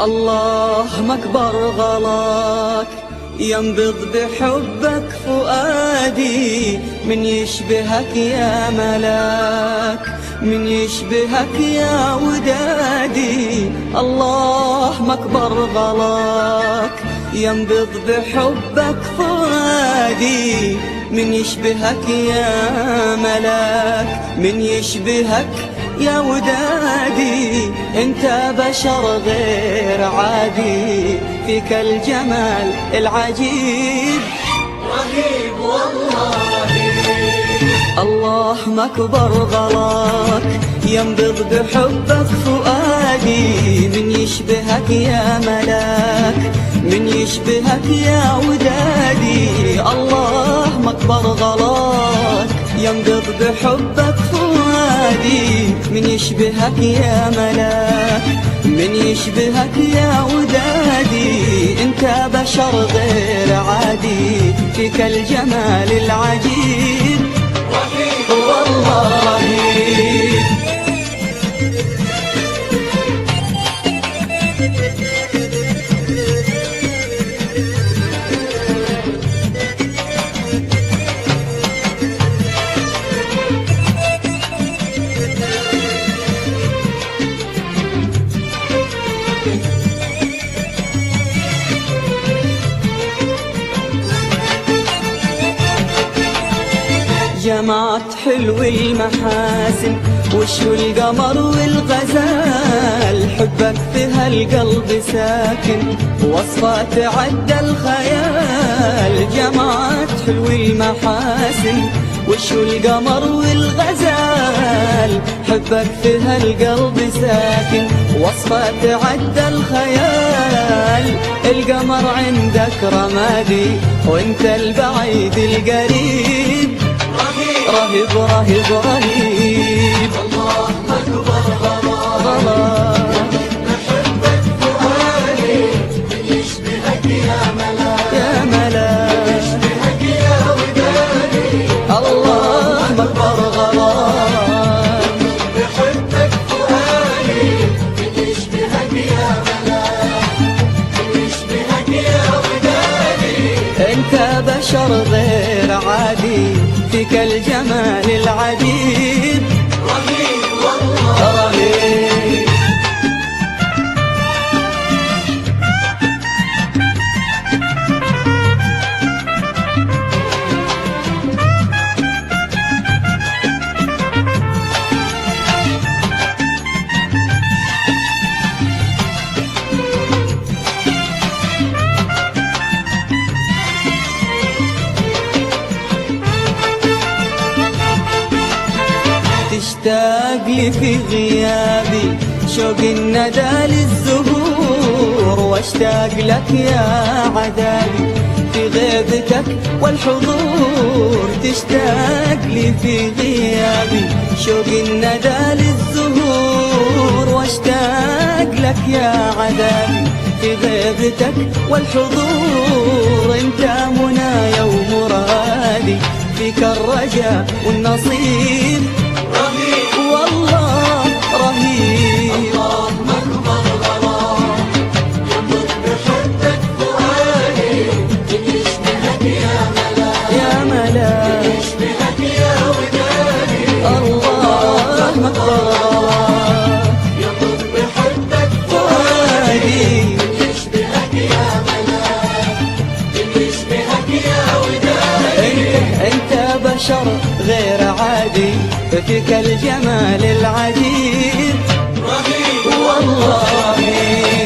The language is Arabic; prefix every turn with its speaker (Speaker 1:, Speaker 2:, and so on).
Speaker 1: الله مكبر غلاك ينبض بحبك فؤادي، من يشبهك يا ملاك، من يشبهك يا ودادي. الله مكبر غلاك ينبض بحبك فؤادي، من يشبهك يا ملاك، من يشبهك يا ودادي. انت بشر غير عادي، فيك الجمال العجيب،
Speaker 2: رهيب والله.
Speaker 1: الله مكبر غلاك ينبض بحبك فؤادي، من يشبهك يا ملاك، من يشبهك يا ودادي. الله مكبر غلاك ينبض بحبك فؤادي، من يشبهك يا ملاك، من يشبهك يا ودادي. انت بشر غير عادي، فيك الجمال العجيب،
Speaker 2: رهيب
Speaker 1: والله رهيب. جمعت حلو المحاسن، وشو القمر والغزال، حبك في هالقلب ساكن، وصفة تعدى الخيال. جمعت حلو المحاسن، وشو القمر والغزال، حبك في هالقلب ساكن، وصفة تعدى الخيال. القمر عندك رمادي، وانت البعيد القريب، رهيب رهيب رهيب.
Speaker 2: الله مكبر غلاك بحبك فؤادي، من يشبهك يا ملاك،
Speaker 1: يا ملاك،
Speaker 2: يشبهك يا ودادي.
Speaker 1: الله مكبر غلاك
Speaker 2: بحبك فؤادي، من يشبهك يا ملاك، يشبهك يا ودادي.
Speaker 1: انت بشر غير عادي، فيك الجمال العجيب،
Speaker 2: رهيب والله.
Speaker 1: رهيب. تشتاق لي في غيابي، شوق الندى للزهور، واشتاق لك يا عذابي في غيبتك والحضور. تشتاق لي في غيابي، شوق الندى للزهور، واشتاق لك يا عذابي في غيبتك والحضور. انت منايا ومرادي، فيك الرجاء والنصيب،
Speaker 2: رهيب
Speaker 1: والله رهيب.
Speaker 2: الله مكبر غلاك ينبض بحبك فؤادي، من يشبهك يا ملاك،
Speaker 1: يا ملاك،
Speaker 2: يشبهك يا ودادي.
Speaker 1: الله مكبر غلاك
Speaker 2: ينبض بحبك
Speaker 1: فؤادي،
Speaker 2: من يشبهك يا ملاك، من يشبهك يا ودادي.
Speaker 1: انت بشر غير عادي، فيك الجمال العجيب،
Speaker 2: رهيب
Speaker 1: والله رهيب.